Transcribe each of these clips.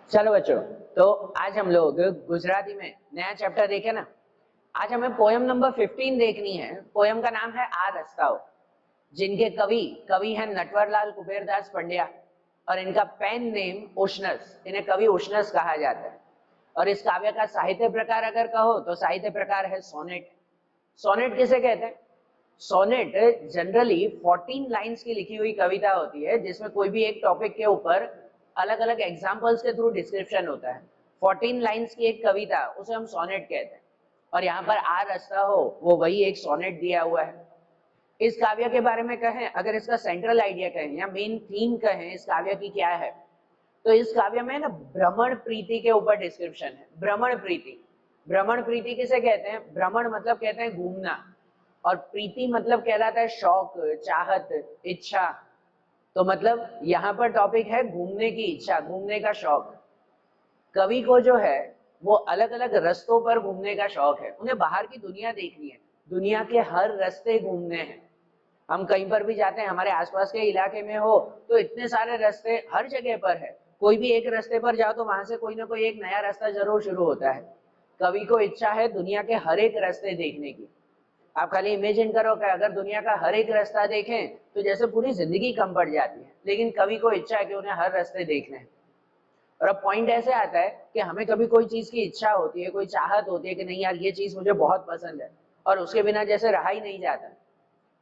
चलो बच्चों, तो आज हम लोग गुजराती में नया चैप्टर देखे ना। आज हमें पोयम नंबर 15 देखनी है। पोयम का नाम है आ रस्ताओ, जिनके कवि कवि हैं नटवरलाल कुबेरदास पंड्या और इनका पेन नेम उष्णस, इन्हें कवि उष्णस कहा जाता है। और इस काव्य का साहित्य प्रकार अगर कहो तो साहित्य प्रकार है सोनेट। सोनेट किसे कहते हैं? सोनेट जनरली 14 लाइंस की लिखी हुई कविता होती है, जिसमें कोई भी एक टॉपिक के ऊपर अलग अलग एग्जाम्पल्स के थ्रू डिस्क्रिप्शन होता है। 14 लाइंस की एक कविता, उसे हम सोनेट कहते हैं। और यहाँ पर आ रास्ता हो, वो वही एक सोनेट दिया हुआ है। इस काव्य के बारे में कहें, अगर इसका सेंट्रल आइडिया कहें या मेन थीम कहें इस काव्य की क्या है, तो इस काव्य में ना भ्रमण प्रीति के ऊपर डिस्क्रिप्शन है। भ्रमण प्रीति, भ्रमण प्रीति किसे कहते हैं? भ्रमण मतलब कहते हैं घूमना, और प्रीति मतलब कहलाता है शौक, चाहत, इच्छा। तो मतलब यहाँ पर टॉपिक है घूमने की इच्छा, घूमने का शौक। कवि को जो है वो अलग अलग रास्तों पर घूमने का शौक है, उन्हें बाहर की दुनिया देखनी है, दुनिया के हर रास्ते घूमने हैं। हम कहीं पर भी जाते हैं, हमारे आसपास के इलाके में हो तो इतने सारे रास्ते हर जगह पर है। कोई भी एक रास्ते पर जाओ तो वहां से कोई ना कोई एक नया रास्ता जरूर शुरू होता है। कवि को इच्छा है दुनिया के हर एक रास्ते देखने की। आप खाली इमेजिन करो कि अगर दुनिया का हर एक रास्ता देखें तो जैसे पूरी जिंदगी कम पड़ जाती है, लेकिन कवि को इच्छा है कि उन्हें हर रास्ते देखने हैं। और अब पॉइंट ऐसे आता है कि हमें कभी कोई चीज की इच्छा होती है, कोई चाहत होती है कि नहीं यार ये चीज मुझे बहुत पसंद है, और उसके बिना जैसे रहा ही नहीं जाता।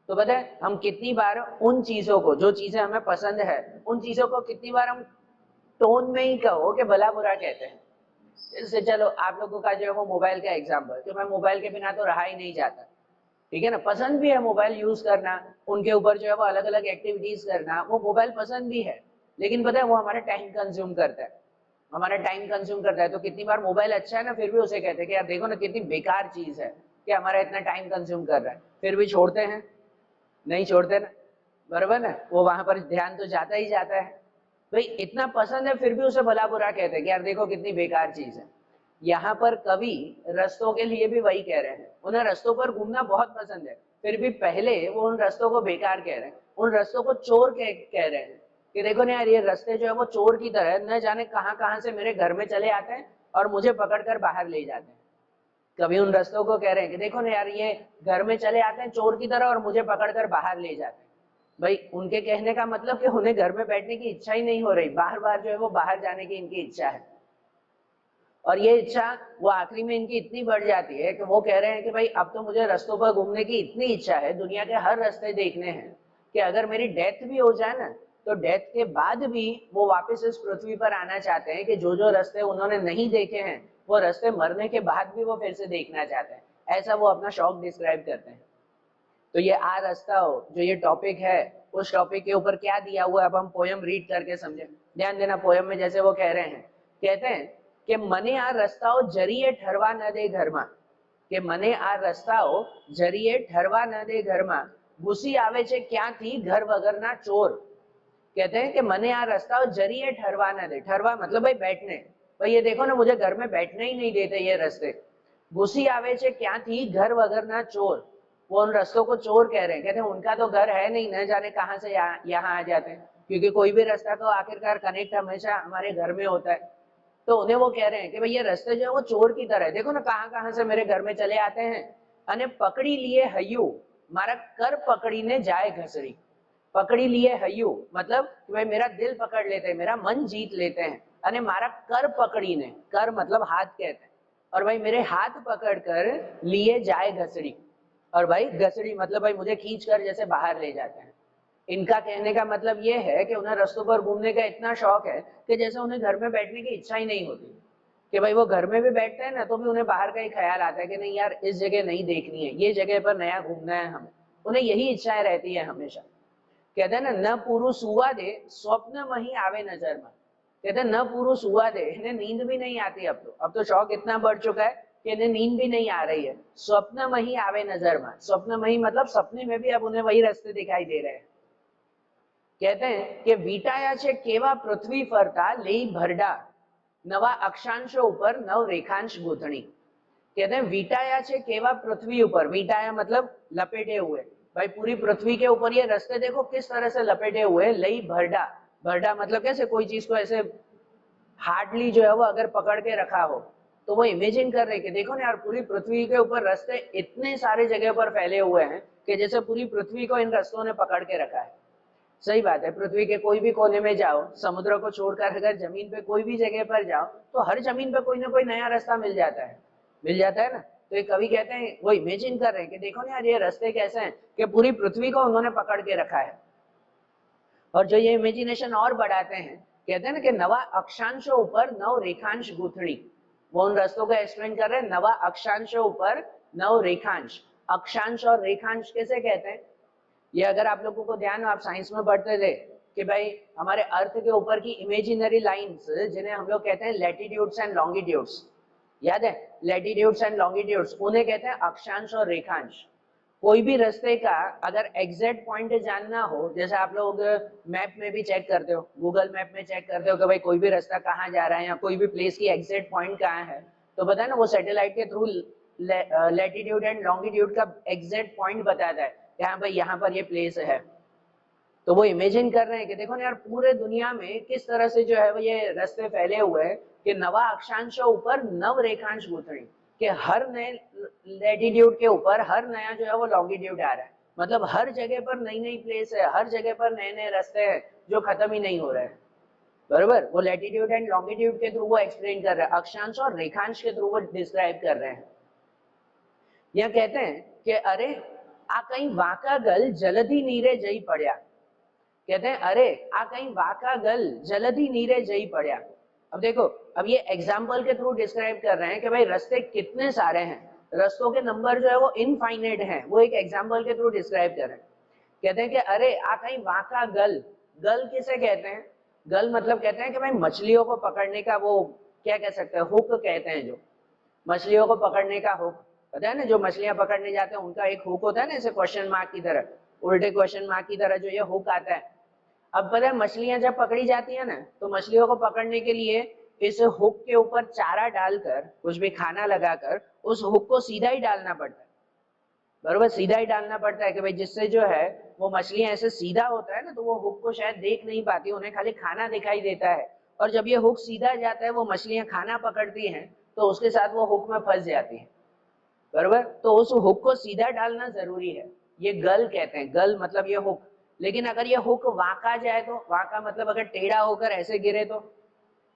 तो पता है हम कितनी बार उन चीजों को, जो चीजें हमें पसंद है, उन चीजों को कितनी बार हम टोन में ही कहो कि भला बुरा कहते हैं। जैसे चलो आप लोगों का जो है वो मोबाइल का एग्जाम्पल, कि मैं मोबाइल के बिना तो रहा ही नहीं जाता। ठीक है ना, पसंद भी है मोबाइल यूज करना, उनके ऊपर जो है वो अलग अलग एक्टिविटीज करना, वो मोबाइल पसंद भी है। लेकिन पता है वो हमारा टाइम कंज्यूम करता है, हमारा टाइम कंज्यूम करता है। तो कितनी बार मोबाइल अच्छा है ना, फिर भी उसे कहते हैं कि यार देखो ना कितनी बेकार चीज है कि हमारा इतना टाइम कंज्यूम कर रहा है, फिर भी छोड़ते हैं? नहीं छोड़ते ना, बराबर ना, वो वहां पर ध्यान तो जाता ही जाता है। भाई इतना पसंद है फिर भी उसे भला बुरा कहते हैं कि यार देखो कितनी बेकार चीज है। यहाँ पर कवि रस्तों के लिए भी वही कह रहे हैं, उन्हें रस्तों पर घूमना बहुत पसंद है, फिर भी पहले वो उन रस्तों को बेकार कह रहे हैं, उन रस्तों को चोर कह रहे हैं कि देखो ना यार ये रस्ते जो है वो चोर की तरह न जाने कहाँ कहाँ से मेरे घर में चले आते हैं और मुझे पकड़कर बाहर ले जाते हैं। कभी उन रास्तों को कह रहे हैं कि देखो ना यार ये घर में चले आते हैं चोर की तरह और मुझे पकड़कर बाहर ले जाते हैं। भाई उनके कहने का मतलब कि उन्हें घर में बैठने की इच्छा ही नहीं हो रही, बार बार जो है वो बाहर जाने की इनकी इच्छा है। और ये इच्छा वो आखिरी में इनकी इतनी बढ़ जाती है कि वो कह रहे हैं कि भाई अब तो मुझे रास्तों पर घूमने की इतनी इच्छा है, दुनिया के हर रास्ते देखने हैं, कि अगर मेरी डेथ भी हो जाए ना, तो डेथ के बाद भी वो वापस इस पृथ्वी पर आना चाहते हैं कि जो जो रास्ते उन्होंने नहीं देखे हैं वो रास्ते मरने के बाद भी वो फिर से देखना चाहते हैं। ऐसा वो अपना शौक डिस्क्राइब करते हैं। तो ये आ रास्ता हो जो ये टॉपिक है, उस टॉपिक के ऊपर क्या दिया हुआ है अब हम पोयम रीड करके समझे। ध्यान देना, पोयम में जैसे वो कह रहे हैं, कहते हैं कि मने आ रस्ताओ जरिए ठरवा न दे घर में, કે મને આ રસ્તાઓ જરીએ ઠરવા ન દે ઘરમાં, ઘૂસી આવે છે ક્યાંથી ઘર વગરના ચોર। कहते हैं कि मने आ रास्ता जरिए ठरवा न दे, ठरवा मतलब भाई बैठने, भाई ये देखो ना मुझे घर में बैठने ही नहीं देते ये रास्ते। घुसी आवे छे क्यांथी घर वगरना चोर, वो उन रास्तों को चोर कह रहे हैं, कहते हैं उनका तो घर है नहीं, न जाने कहां से यहाँ आ जाते हैं, क्योंकि कोई भी रास्ता तो आखिरकार कनेक्ट हमेशा हमारे घर में होता है। तो उन्हें वो कह रहे हैं कि भाई ये रास्ते जो है वो चोर की तरह है, देखो ना कहां कहां से मेरे घर में चले आते हैं। अने पकड़ी लिए हयू, मारा कर पकड़ीने जाए घसड़ी। पकड़ी लिए हयू मतलब कि भाई मेरा दिल पकड़ लेते हैं, मेरा मन जीत लेते हैं। अने मारा कर पकड़ीने, कर मतलब हाथ कहते हैं, और भाई मेरे हाथ पकड़ कर लिए जाए घसड़ी, और भाई घसड़ी मतलब भाई मुझे खींच कर जैसे बाहर ले जाते हैं। इनका कहने का मतलब ये है कि उन्हें रास्तों पर घूमने का इतना शौक है कि जैसे उन्हें घर में बैठने की इच्छा ही नहीं होती, कि भाई वो घर में भी बैठते हैं ना तो भी उन्हें बाहर का ही ख्याल आता है कि नहीं यार इस जगह नहीं देखनी है, ये जगह पर नया घूमना है हमें। उन्हें यही इच्छाएं रहती है हमेशा। कहते हैं ना न पूरू सुवा दे स्वप्न में ही आवे नजर में। कहते हैं न पूरू सुवा दे, इन्हें नींद भी नहीं आती, अब तो शौक इतना बढ़ चुका है कि इन्हें नींद भी नहीं आ रही है। स्वप्न में ही आवे नजर में, स्वप्न में ही मतलब सपने में भी अब उन्हें वही रास्ते दिखाई दे रहे हैं। कहते हैं कि वीटाया छे केवा पृथ्वी फरता ले भरडा, नवा अक्षांशो ऊपर नव रेखांश गूंथणी। कहते हैं वीटाया छे केवा पृथ्वी ऊपर, वीटाया मतलब लपेटे हुए, भाई पूरी पृथ्वी के ऊपर ये रास्ते देखो किस तरह से लपेटे हुए। लई भरडा, भरडा मतलब कैसे कोई चीज को ऐसे हार्डली जो है वो अगर पकड़ के रखा हो, तो वो इमेजिन कर रहे कि देखो ना यार, पूरी पृथ्वी के ऊपर रास्ते इतने सारे जगह पर फैले हुए हैं कि जैसे पूरी पृथ्वी को इन रास्तों ने पकड़ के रखा है। सही बात है, पृथ्वी के कोई भी कोने में जाओ, समुद्र को छोड़कर अगर जमीन पे कोई भी जगह पर जाओ, तो हर जमीन पे कोई ना कोई नया रास्ता मिल जाता है, मिल जाता है ना। तो ये कवि कहते हैं, वो इमेजिन कर रहे हैं कि देखो ना यार, ये रास्ते कैसे हैं कि पूरी पृथ्वी को उन्होंने पकड़ के रखा है। और जो ये इमेजिनेशन और बढ़ाते हैं, कहते हैं ना कि नवा अक्षांशों ऊपर नव रेखांश गूंथणी, वो उन रास्तों को एक्सप्लेन कर रहे हैं। नवा अक्षांशों ऊपर नव रेखांश, अक्षांश और रेखांश कैसे कहते हैं, ये अगर आप लोगों को ध्यान हो, आप साइंस में पढ़ते थे कि भाई हमारे अर्थ के ऊपर की इमेजिनरी लाइंस, जिन्हें हम लोग कहते हैं लैटिट्यूड्स एंड लॉन्गिट्यूड्स, याद है, लैटिट्यूड्स एंड लॉन्गिट्यूड्स, उन्हें कहते हैं अक्षांश और रेखांश। कोई भी रास्ते का अगर एग्जैक्ट पॉइंट जानना हो, जैसे आप लोग मैप में भी चेक करते हो, गूगल मैप में चेक करते हो कि भाई कोई भी रास्ता कहाँ जा रहा है या कोई भी प्लेस की एग्जैक्ट पॉइंट कहाँ है, तो पता है ना, वो सैटेलाइट के थ्रू लैटिट्यूड एंड लॉन्गिट्यूड का एग्जैक्ट पॉइंट बताता है कि हाँ भाई यहाँ पर ये प्लेस है। तो वो इमेजिन कर रहे हैं कि देखो ना यार, पूरे दुनिया में किस तरह से जो है वो ये रास्ते फैले हुए हैं कि नवा अक्षांश ऊपर नव रेखांश गूंथणी, कि हर नए लैटिट्यूड के ऊपर हर नया जो है वो लॉन्गिट्यूड आ रहा है। मतलब हर जगह पर नई नई प्लेस है, हर जगह पर नए नए रास्ते हैं जो खत्म ही नहीं हो रहे हैं। बरोबर, वो लैटिट्यूड एंड लॉन्गिट्यूड के थ्रू वो एक्सप्लेन कर रहे हैं, अक्षांश और रेखांश के थ्रू वो डिस्क्राइब कर रहे हैं। यहाँ कहते हैं कि अरे आ कहीं वाका गल जलधि नीरे जई पड़या, कहते हैं अरे आ कहीं वाका गल जलधि नीरे जई पड़या। अब देखो, अब ये एग्जाम्पल के थ्रू डिस्क्राइब कर रहे हैं कि भाई रास्ते कितने सारे हैं, रास्तों के नंबर जो है वो इनफाइनाइट हैं, वो एक एग्जाम्पल के थ्रू डिस्क्राइब कर रहे हैं। कहते हैं कि अरे आ कहीं वाका गल, गल किसे कहते हैं, गल मतलब कहते हैं कि भाई मछलियों को पकड़ने का वो क्या कह सकते हैं, हुक कहते हैं, जो मछलियों को पकड़ने का हुक, पता है ना, जो मछलियां पकड़ने जाते हैं उनका एक हुक होता है ना, ऐसे क्वेश्चन मार्क की तरह, उल्टे क्वेश्चन मार्क की तरह जो ये हुक आता है। अब पता है, मछलियां जब पकड़ी जाती है ना, तो मछलियों को पकड़ने के लिए इस हुक के ऊपर चारा डालकर, कुछ भी खाना लगाकर उस हुक को सीधा ही डालना पड़ता है। बरोबर, सीधा ही डालना पड़ता है कि भाई जिससे जो है वो मछलियां ऐसे सीधा होता है ना, तो वो हुक को शायद देख नहीं पाती, उन्हें खाली खाना दिखाई देता है। और जब ये हुक सीधा जाता है, वो मछलियां खाना पकड़ती हैं, तो उसके साथ वो हुक में फंस जाती है। बरोबर, तो उस हुक को सीधा डालना जरूरी है, ये गल कहते हैं, गल मतलब ये हुक। लेकिन अगर ये हुक वाका जाए, तो वाका मतलब अगर टेढ़ा होकर ऐसे गिरे, तो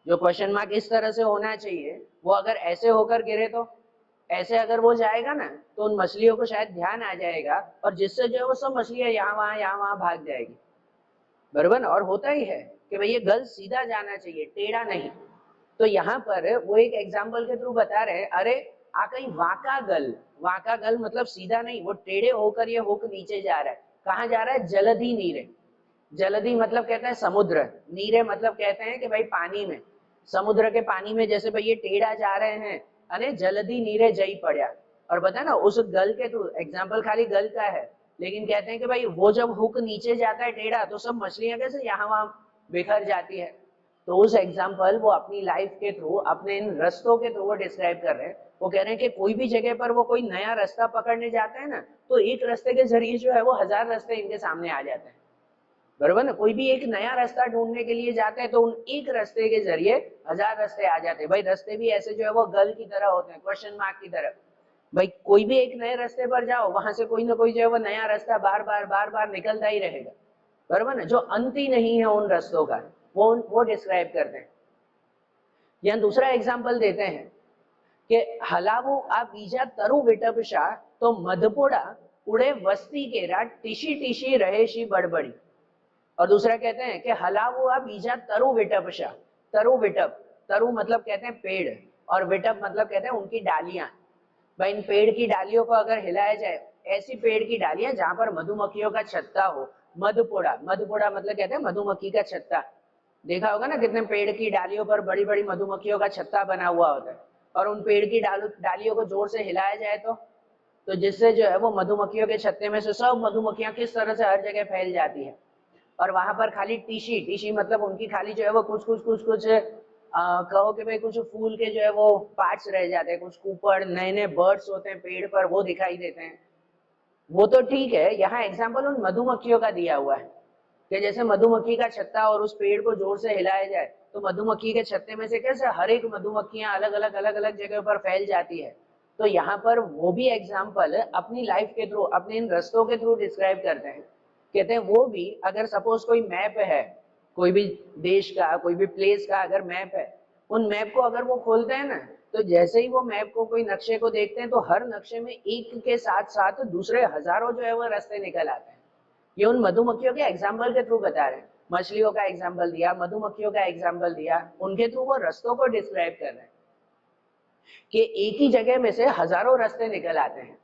जो क्वेश्चन मार्क इस तरह से होना चाहिए वो अगर ऐसे होकर गिरे, तो ऐसे अगर वो जाएगा ना, तो उन मछलियों को शायद ध्यान आ जाएगा, और जिससे जो है वो सब मछलियां यहाँ वहां भाग जाएगी। बरोबर, और होता ही है कि भाई ये गल सीधा जाना चाहिए, टेढ़ा नहीं। तो यहाँ पर वो एक एग्जाम्पल के थ्रू बता रहे हैं, अरे आ कहीं वाका गल, वाका गल मतलब सीधा नहीं, वो टेढ़े होकर ये हुक नीचे जा रहा है। कहाँ जा रहा है, जलधि नीरे, जलधि मतलब कहते हैं समुद्र, नीरे मतलब कहते हैं कि भाई पानी में, समुद्र के पानी में जैसे भाई ये टेढ़ा जा रहे हैं, अरे जलधि नीरे जई पड़ा। और बता ना, उस गल के थ्रू, एग्जाम्पल खाली गल का है, लेकिन कहते हैं कि भाई वो जब हुक नीचे जाता है टेढ़ा, तो सब मछलियां कैसे यहाँ वहां बिखर जाती है। तो उस एग्जाम्पल वो अपनी लाइफ के थ्रू, अपने इन रास्तों के थ्रू वो डिस्क्राइब कर रहे हैं। वो कह रहे हैं कि कोई भी जगह पर वो कोई नया रास्ता पकड़ने जाते हैं ना, तो एक रास्ते के जरिए जो है वो हजार रास्ते इनके सामने आ जाते हैं। बरोबर ना, कोई भी एक नया रास्ता ढूंढने के लिए जाते हैं, तो उन एक रास्ते के जरिए हजार रास्ते आ जाते हैं। भाई रास्ते भी ऐसे जो है वो गल की तरह होते हैं, क्वेश्चन मार्क की तरह। भाई कोई भी एक नए रास्ते पर जाओ, वहां से कोई ना कोई जो है वो नया रास्ता बार बार निकलता ही रहेगा। बरोबर ना, जो अंत ही नहीं है उन रास्तों का, वो डिस्क्राइब करते हैं। यहाँ दूसरा एग्जाम्पल देते हैं कि हलावू आ बीजा तरु विटपशा, तो मधपोड़ा उड़े वस्ती केरा, टीशी टीशी रहेशी बड़बड़ी। और दूसरा कहते हैं कि हलावू आ बीजा तरु विटपशा, तरु विटप, तरु मतलब कहते हैं पेड़, और विटप मतलब कहते हैं उनकी डालियां। भाई इन पेड़ की डालियों को अगर हिलाया जाए, ऐसी पेड़ की डालियां जहां पर मधुमक्खियों का छत्ता हो, मधपोड़ा, मधपोड़ा मतलब कहते हैं मधुमक्खी का छत्ता। देखा होगा ना, कितने पेड़ की डालियों पर बड़ी बड़ी मधुमक्खियों का छत्ता बना हुआ होता है, और उन पेड़ की डालियों को जोर से हिलाया जाए, तो जिससे जो है वो मधुमक्खियों के छत्ते में से सब मधुमक्खियां किस तरह से हर जगह फैल जाती है। और वहां पर खाली टीशी, टीशी मतलब उनकी खाली जो है वो कुछ कहो कि भाई कुछ फूल के जो है वो पार्ट्स रह जाते हैं, कुछ कुपड़, नए नए बर्ड्स होते हैं पेड़ पर, वो दिखाई देते हैं। वो तो ठीक है, यहाँ एग्जाम्पल उन मधुमक्खियों का दिया हुआ है कि जैसे मधुमक्खी का छत्ता और उस पेड़ को जोर से हिलाया जाए, तो मधुमक्खी के छत्ते में से कैसे हर एक मधुमक्खियां अलग अलग जगह पर फैल जाती है। तो यहाँ पर वो भी एग्जाम्पल अपनी लाइफ के थ्रू, अपने इन रस्तों के थ्रू डिस्क्राइब करते हैं। कहते हैं वो भी अगर सपोज कोई मैप है, कोई भी देश का, कोई भी प्लेस का अगर मैप है, उन मैप को अगर वो खोलते हैं ना, तो जैसे ही वो मैप को, कोई नक्शे को देखते हैं, तो हर नक्शे में एक के साथ साथ दूसरे हजारों जो है वो रास्ते निकल आते हैं। ये उन मधुमक्खियों के एग्जाम्पल के थ्रू बता रहे हैं। मछलियों का एग्जाम्पल दिया, मधुमक्खियों का एग्जाम्पल दिया, उनके थ्रू वो रस्तों को डिस्क्राइब कर रहे हैं कि एक ही जगह में से हजारों रास्ते निकल आते हैं।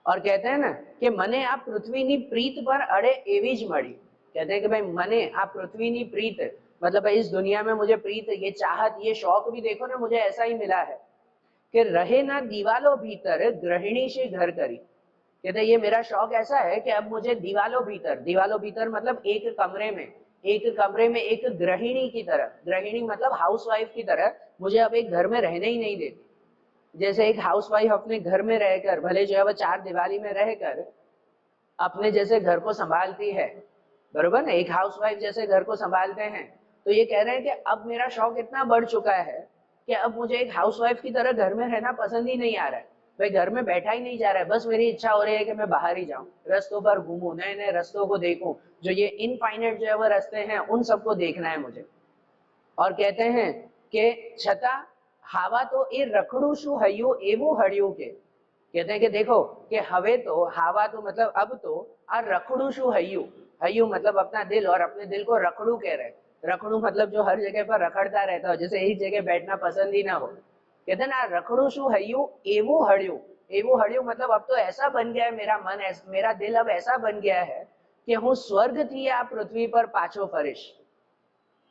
और कहते हैं ना कि मने आप पृथ्वी नी प्रीत पर अड़े एवीज मड़ी। कहते हैं कि भाई मने आप पृथ्वी नी प्रीत, मतलब भाई इस दुनिया में मुझे प्रीत, ये चाहत, ये शौक भी देखो ना, मुझे ऐसा ही मिला है कि रहे ना दीवालों भीतर गृहिणी से घर करी। कहते ये मेरा शौक ऐसा है कि अब मुझे दीवालों भीतर मतलब एक कमरे में एक गृहिणी की तरह, गृहिणी मतलब हाउसवाइफ की तरह मुझे अब एक घर में रहने ही नहीं देती। जैसे एक हाउसवाइफ अपने घर में रहकर, भले जो है वो चार दीवारी में रहकर अपने जैसे घर को संभालती है, बरोबर ना, एक हाउसवाइफ जैसे घर को संभालते हैं, तो ये कह रहे हैं कि अब मेरा शौक इतना बढ़ चुका है कि अब मुझे एक हाउसवाइफ की तरह घर में रहना पसंद ही नहीं आ रहा है। भाई घर में बैठा ही नहीं जा रहा है, बस मेरी इच्छा हो रही है कि मैं बाहर ही जाऊं, रस्तों पर घूमूं, नए नए रस्तों को देखूं, जो ये इनफाइनाइट जो है वो रास्ते हैं उन सबको देखना है मुझे। और कहते हैं कि छता हावा तो ए रखड़ू शू हयू एवं हड़ियों के। कहते हैं कि देखो कि हवे तो, हावा तो मतलब अब तो, और रखड़ू शू हयू, हयू मतलब अपना दिल, और अपने दिल को रखड़ू कह रहे हैं। रखड़ू मतलब जो हर जगह पर रखड़ता रहता हो, जैसे एक जगह बैठना पसंद ही ना हो। कहते हैं ना रखड़ू शू हयू एवं हड़ियो, एवं हड़ियो मतलब अब तो ऐसा बन गया है मेरा मन, मेरा दिल अब ऐसा बन गया है कि हूँ स्वर्ग थी या पृथ्वी पर पाछो फरिश।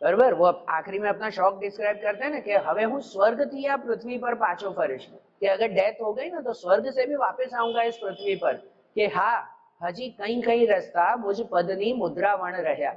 बराबर, वो आखिरी में अपना शौक डिस्क्राइब करते हैं ना कि हवे हूँ स्वर्ग थी या पृथ्वी पर पाछो फरिश, कि अगर डेथ हो गई ना तो स्वर्ग से भी वापस आऊंगा इस पृथ्वी पर, कि हाँ हजी कई कई रास्ता मुझ पदनी मुद्रा वण रहा।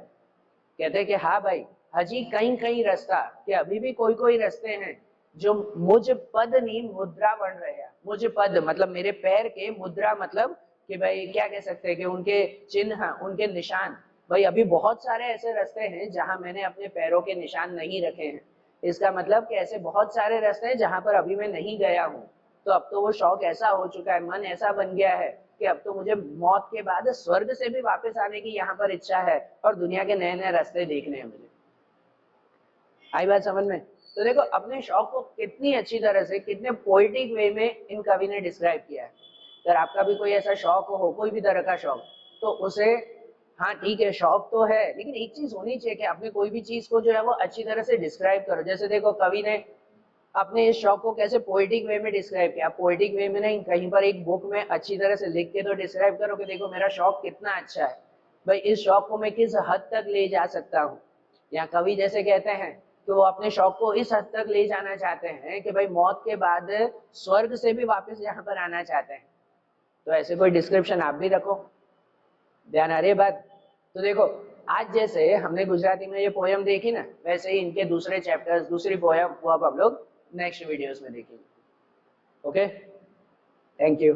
कहते हैं कि हाँ भाई हजी कई कई रास्ता, कि अभी भी कोई कोई रास्ते हैं जो मुझ पदनी मुद्रा बन रहे हैं। मुझ पद मतलब मेरे पैर के, मुद्रा मतलब कि भाई क्या कह सकते हैं कि उनके चिन्ह, उनके निशान। भाई अभी बहुत सारे ऐसे रास्ते हैं जहां मैंने अपने पैरों के निशान नहीं रखे हैं। इसका मतलब कि ऐसे बहुत सारे रास्ते हैं जहां पर अभी मैं नहीं गया हूँ। तो अब तो वो शौक ऐसा हो चुका है, मन ऐसा बन गया है कि अब तो मुझे मौत के बाद स्वर्ग से भी वापस आने की यहाँ पर इच्छा है और दुनिया के नए नए रास्ते देखने हैं मुझे। आई बात समझ में? तो देखो अपने शौक को कितनी अच्छी तरह से, कितने पोएटिक वे में इन कवि ने डिस्क्राइब किया है। अगर आपका भी कोई ऐसा शौक हो, कोई भी तरह का शौक, तो उसे, हाँ ठीक है शौक तो है, लेकिन एक चीज होनी चाहिए कि आपने कोई भी चीज को जो है वो अच्छी तरह से डिस्क्राइब करो। जैसे देखो कवि ने अपने इस शौक को कैसे पोएटिक वे में डिस्क्राइब किया। पोएटिक वे में नहीं, कहीं पर एक बुक में अच्छी तरह से लिख के तो डिस्क्राइब करो कि देखो मेरा शौक कितना अच्छा है, भाई इस शौक को मैं किस हद तक ले जा सकता हूँ। या कवि जैसे कहते हैं कि वो अपने शौक को इस हद तक ले जाना चाहते हैं कि भाई मौत के बाद स्वर्ग से भी वापस यहाँ पर आना चाहते हैं। तो ऐसे कोई डिस्क्रिप्शन आप भी रखो, ध्यान आ रही है बात? तो देखो आज जैसे हमने गुजराती में ये पोयम देखी ना, वैसे ही इनके दूसरे चैप्टर्स, दूसरी पोयम वो अब हम लोग नेक्स्ट वीडियोस में देखेंगे। Okay, thank you.